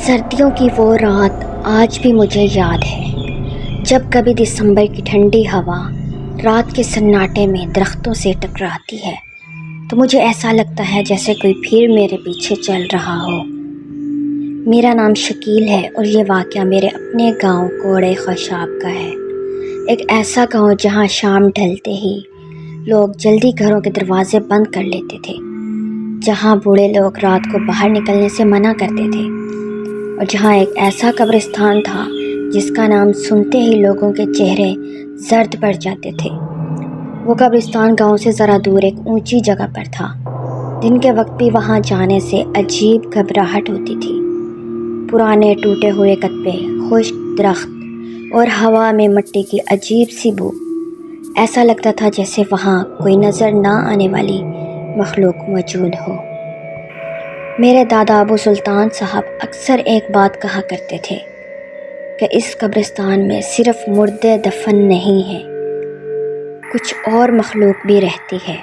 سردیوں کی وہ رات آج بھی مجھے یاد ہے، جب کبھی دسمبر کی ٹھنڈی ہوا رات کے سناٹے میں درختوں سے ٹکراتی ہے تو مجھے ایسا لگتا ہے جیسے کوئی پھر میرے پیچھے چل رہا ہو۔ میرا نام شکیل ہے اور یہ واقعہ میرے اپنے گاؤں کوڑے خوشاب کا ہے، ایک ایسا گاؤں جہاں شام ڈھلتے ہی لوگ جلدی گھروں کے دروازے بند کر لیتے تھے، جہاں بوڑھے لوگ رات کو باہر نکلنے سے منع کرتے تھے، اور جہاں ایک ایسا قبرستان تھا جس کا نام سنتے ہی لوگوں کے چہرے زرد پڑ جاتے تھے۔ وہ قبرستان گاؤں سے ذرا دور ایک اونچی جگہ پر تھا۔ دن کے وقت بھی وہاں جانے سے عجیب گھبراہٹ ہوتی تھی۔ پرانے ٹوٹے ہوئے کتبے، خشک درخت اور ہوا میں مٹی کی عجیب سی بو، ایسا لگتا تھا جیسے وہاں کوئی نظر نہ آنے والی مخلوق موجود ہو۔ میرے دادا ابو سلطان صاحب اکثر ایک بات کہا کرتے تھے کہ اس قبرستان میں صرف مردے دفن نہیں ہیں، کچھ اور مخلوق بھی رہتی ہے۔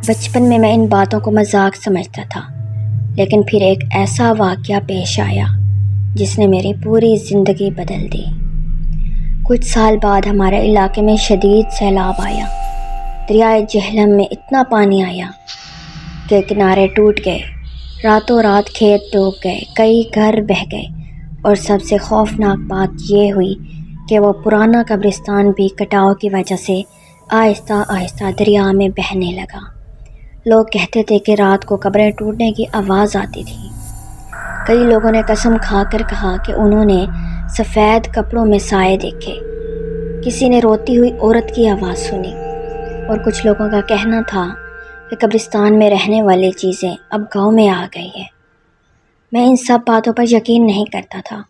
بچپن میں ان باتوں کو مذاق سمجھتا تھا، لیکن پھر ایک ایسا واقعہ پیش آیا جس نے میری پوری زندگی بدل دی۔ کچھ سال بعد ہمارے علاقے میں شدید سیلاب آیا۔ دریائے جہلم میں اتنا پانی آیا کہ کنارے ٹوٹ گئے، راتوں رات کھیت ڈوب گئے، کئی گھر بہہ گئے، اور سب سے خوفناک بات یہ ہوئی کہ وہ پرانا قبرستان بھی کٹاؤ کی وجہ سے آہستہ آہستہ دریا میں بہنے لگا۔ لوگ کہتے تھے کہ رات کو قبریں ٹوٹنے کی آواز آتی تھی۔ کئی لوگوں نے قسم کھا کر کہا کہ انہوں نے سفید کپڑوں میں سائے دیکھے، کسی نے روتی ہوئی عورت کی آواز سنی، اور کچھ لوگوں کا کہنا تھا کہ قبرستان میں رہنے والی چیزیں اب گاؤں میں آ گئی ہیں۔ میں ان سب باتوں پر یقین نہیں کرتا تھا۔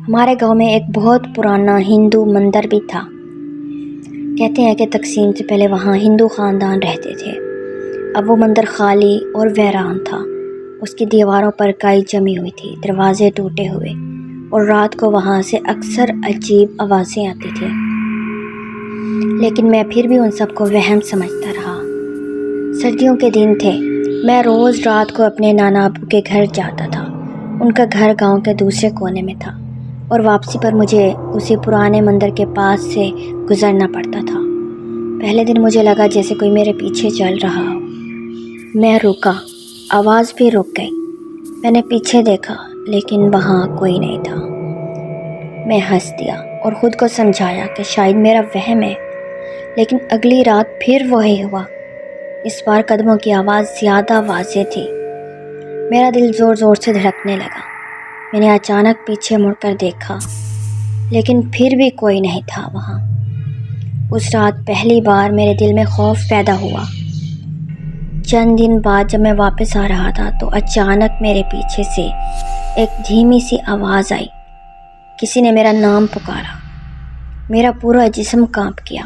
ہمارے گاؤں میں ایک بہت پرانا ہندو مندر بھی تھا۔ کہتے ہیں کہ تقسیم سے پہلے وہاں ہندو خاندان رہتے تھے۔ اب وہ مندر خالی اور ویران تھا۔ اس کی دیواروں پر کائی جمی ہوئی تھی، دروازے ٹوٹے ہوئے، اور رات کو وہاں سے اکثر عجیب آوازیں آتی تھیں۔ لیکن میں پھر بھی ان سب کو وہم سمجھتا رہا۔ سردیوں کے دن تھے، میں روز رات کو اپنے نانا ابو کے گھر جاتا تھا۔ ان کا گھر گاؤں کے دوسرے کونے میں تھا، اور واپسی پر مجھے اسی پرانے مندر کے پاس سے گزرنا پڑتا تھا۔ پہلے دن مجھے لگا جیسے کوئی میرے پیچھے چل رہا ہو۔ میں رکا، آواز بھی رک گئی۔ میں نے پیچھے دیکھا، لیکن وہاں کوئی نہیں تھا۔ میں ہنس دیا اور خود کو سمجھایا کہ شاید میرا وہم ہے، لیکن اگلی رات پھر وہی ہوا۔ اس بار قدموں کی آواز زیادہ واضح تھی۔ میرا دل زور زور سے دھڑکنے لگا۔ میں نے اچانک پیچھے مڑ کر دیکھا، لیکن پھر بھی کوئی نہیں تھا وہاں۔ اس رات پہلی بار میرے دل میں خوف پیدا ہوا۔ چند دن بعد جب میں واپس آ رہا تھا تو اچانک میرے پیچھے سے ایک دھیمی سی آواز آئی۔ کسی نے میرا نام پکارا۔ میرا پورا جسم کانپ گیا۔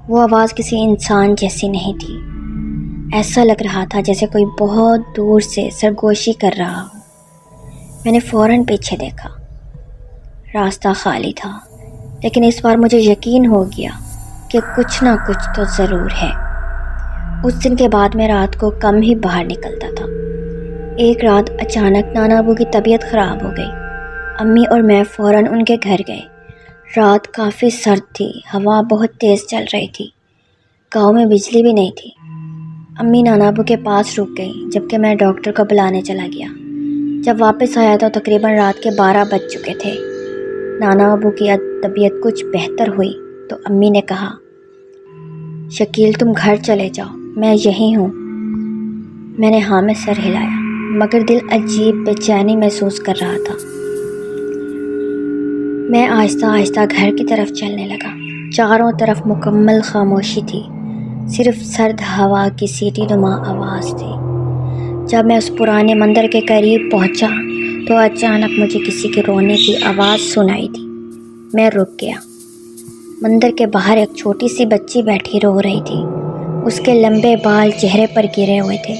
وہ آواز کسی انسان جیسی نہیں تھی۔ ایسا لگ رہا تھا جیسے کوئی بہت دور سے سرگوشی کر رہا ہو۔ میں نے فوراً پیچھے دیکھا۔ راستہ خالی تھا، لیکن اس بار مجھے یقین ہو گیا کہ کچھ نہ کچھ تو ضرور ہے۔ اس دن کے بعد میں رات کو کم ہی باہر نکلتا تھا۔ ایک رات اچانک نانا ابو کی طبیعت خراب ہو گئی۔ امی اور میں فوراً ان کے گھر گئے۔ رات کافی سرد تھی، ہوا بہت تیز چل رہی تھی، گاؤں میں بجلی بھی نہیں تھی۔ امی نانا ابو کے پاس رک گئی، جبکہ میں ڈاکٹر کو بلانے چلا گیا۔ جب واپس آیا تو تقریباً رات کے 12 بج چکے تھے۔ نانا ابو کی طبیعت کچھ بہتر ہوئی تو امی نے کہا، شکیل تم گھر چلے جاؤ، میں یہیں ہوں۔ میں نے ہاں میں سر ہلایا، مگر دل عجیب بے چینی محسوس کر رہا تھا۔ میں آہستہ آہستہ گھر کی طرف چلنے لگا۔ چاروں طرف مکمل خاموشی تھی، صرف سرد ہوا کی سیٹی نما آواز تھی۔ جب میں اس پرانے مندر کے قریب پہنچا تو اچانک مجھے کسی کے رونے کی آواز سنائی دی۔ میں رک گیا۔ مندر کے باہر ایک چھوٹی سی بچی بیٹھی رو رہی تھی۔ اس کے لمبے بال چہرے پر گرے ہوئے تھے۔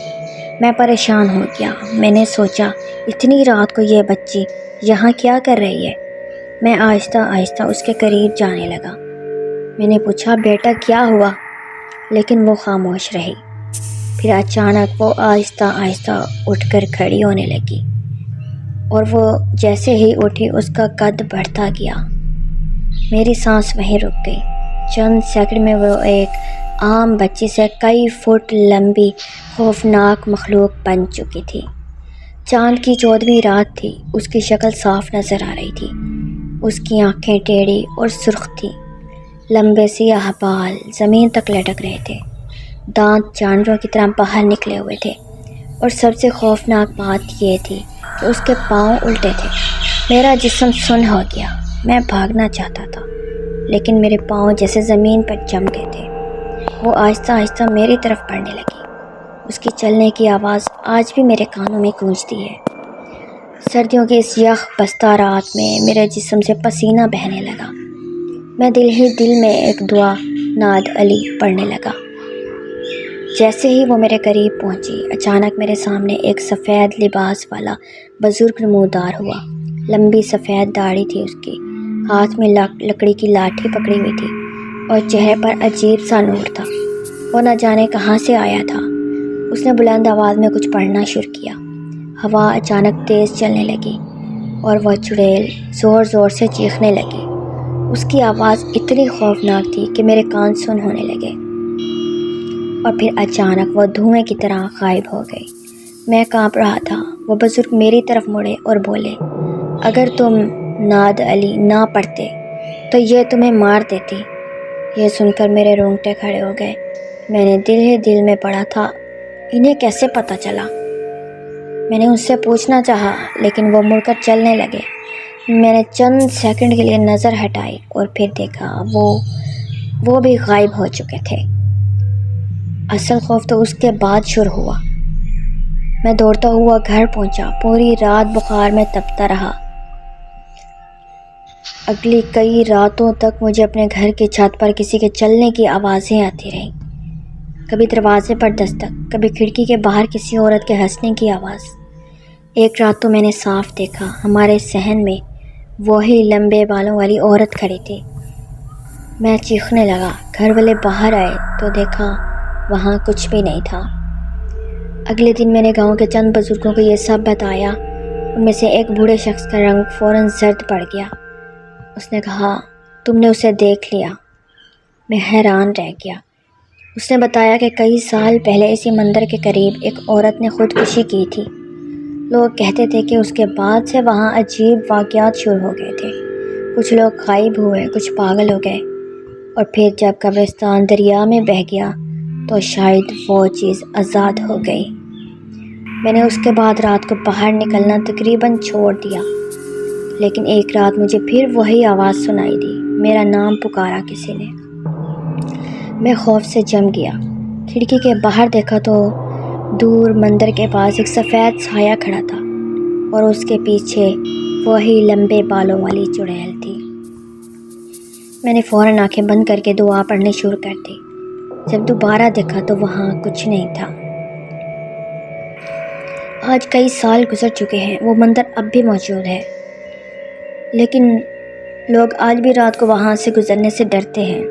میں پریشان ہو گیا۔ میں نے سوچا اتنی رات کو یہ بچی یہاں کیا کر رہی ہے؟ میں آہستہ آہستہ اس کے قریب جانے لگا۔ میں نے پوچھا، بیٹا کیا ہوا؟ لیکن وہ خاموش رہی۔ پھر اچانک وہ آہستہ آہستہ اٹھ کر کھڑی ہونے لگی۔ اور وہ جیسے ہی اٹھی اس کا قد بڑھتا گیا۔ میری سانس وہیں رک گئی۔ چند سیکنڈ میں وہ ایک عام بچی سے کئی فٹ لمبی خوفناک مخلوق بن چکی تھی۔ چاند کی 14ویں رات تھی۔ اس کی شکل صاف نظر آ رہی تھی۔ اس کی آنکھیں ٹیڑھی اور سرخ تھیں۔ لمبے سیاہ بال زمین تک لٹک رہے تھے۔ دانت جانوروں کی طرح باہر نکلے ہوئے تھے، اور سب سے خوفناک بات یہ تھی کہ اس کے پاؤں الٹے تھے۔ میرا جسم سن ہو گیا۔ میں بھاگنا چاہتا تھا، لیکن میرے پاؤں جیسے زمین پر جم گئے تھے۔ وہ آہستہ آہستہ میری طرف بڑھنے لگی۔ اس کی چلنے کی آواز آج بھی میرے کانوں میں گونجتی ہے۔ سردیوں کی اس یخ بستہ رات میں میرے جسم سے پسینہ بہنے لگا۔ میں دل ہی دل میں ایک دعا ناد علی پڑھنے لگا۔ جیسے ہی وہ میرے قریب پہنچی، اچانک میرے سامنے ایک سفید لباس والا بزرگ نمودار ہوا۔ لمبی سفید داڑھی تھی اس کی، ہاتھ میں لکڑی کی لاٹھی پکڑی ہوئی تھی، اور چہرے پر عجیب سا نور تھا۔ وہ نہ جانے کہاں سے آیا تھا۔ اس نے بلند آواز میں کچھ پڑھنا شروع کیا۔ ہوا اچانک تیز چلنے لگی، اور وہ چڑیل زور زور سے چیخنے لگی۔ اس کی آواز اتنی خوفناک تھی کہ میرے کان سن ہونے لگے، اور پھر اچانک وہ دھوئیں کی طرح غائب ہو گئی۔ میں کانپ رہا تھا۔ وہ بزرگ میری طرف مڑے اور بولے، اگر تم ناد علی نہ پڑھتے تو یہ تمہیں مار دیتی۔ یہ سن کر میرے رونگٹے کھڑے ہو گئے۔ میں نے دل ہی دل میں پڑھا تھا، انہیں کیسے پتہ چلا؟ میں نے اس سے پوچھنا چاہا، لیکن وہ مڑ کر چلنے لگے۔ میں نے چند سیکنڈ کے لیے نظر ہٹائی اور پھر دیکھا وہ بھی غائب ہو چکے تھے۔ اصل خوف تو اس کے بعد شروع ہوا۔ میں دوڑتا ہوا گھر پہنچا۔ پوری رات بخار میں تپتا رہا۔ اگلی کئی راتوں تک مجھے اپنے گھر کی چھت پر کسی کے چلنے کی آوازیں آتی رہیں۔ کبھی دروازے پر دستک، کبھی کھڑکی کے باہر کسی عورت کے ہنسنے کی آواز۔ ایک رات تو میں نے صاف دیکھا، ہمارے صحن میں وہی لمبے بالوں والی عورت کھڑی تھی۔ میں چیخنے لگا۔ گھر والے باہر آئے تو دیکھا وہاں کچھ بھی نہیں تھا۔ اگلے دن میں نے گاؤں کے چند بزرگوں کو یہ سب بتایا۔ ان میں سے ایک بوڑھے شخص کا رنگ فوراً زرد پڑ گیا۔ اس نے کہا، تم نے اسے دیکھ لیا؟ میں حیران رہ گیا۔ اس نے بتایا کہ کئی سال پہلے اسی مندر کے قریب ایک عورت نے خودکشی کی تھی۔ لوگ کہتے تھے کہ اس کے بعد سے وہاں عجیب واقعات شروع ہو گئے تھے۔ کچھ لوگ غائب ہوئے، کچھ پاگل ہو گئے، اور پھر جب قبرستان دریا میں بہہ گیا تو شاید وہ چیز آزاد ہو گئی۔ میں نے اس کے بعد رات کو باہر نکلنا تقریباً چھوڑ دیا، لیکن ایک رات مجھے پھر وہی آواز سنائی دی۔ میرا نام پکارا کسی نے۔ میں خوف سے جم گیا۔ کھڑکی کے باہر دیکھا تو دور مندر کے پاس ایک سفید سایہ کھڑا تھا، اور اس کے پیچھے وہی لمبے بالوں والی چڑیل تھی۔ میں نے فوراً آنکھیں بند کر کے دعا پڑھنی شروع کر دی۔ جب دوبارہ دیکھا تو وہاں کچھ نہیں تھا۔ آج کئی سال گزر چکے ہیں۔ وہ مندر اب بھی موجود ہے، لیکن لوگ آج بھی رات کو وہاں سے گزرنے سے ڈرتے ہیں،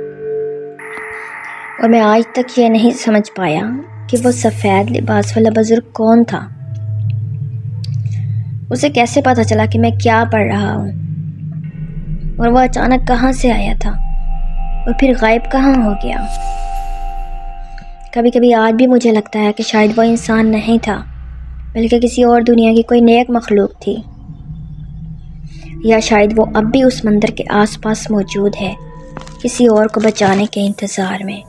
اور میں آج تک یہ نہیں سمجھ پایا کہ وہ سفید لباس والا بزرگ کون تھا۔ اسے کیسے پتہ چلا کہ میں کیا پڑھ رہا ہوں، اور وہ اچانک کہاں سے آیا تھا اور پھر غائب کہاں ہو گیا؟ کبھی کبھی آج بھی مجھے لگتا ہے کہ شاید وہ انسان نہیں تھا، بلکہ کسی اور دنیا کی کوئی نیک مخلوق تھی، یا شاید وہ اب بھی اس مندر کے آس پاس موجود ہے، کسی اور کو بچانے کے انتظار میں۔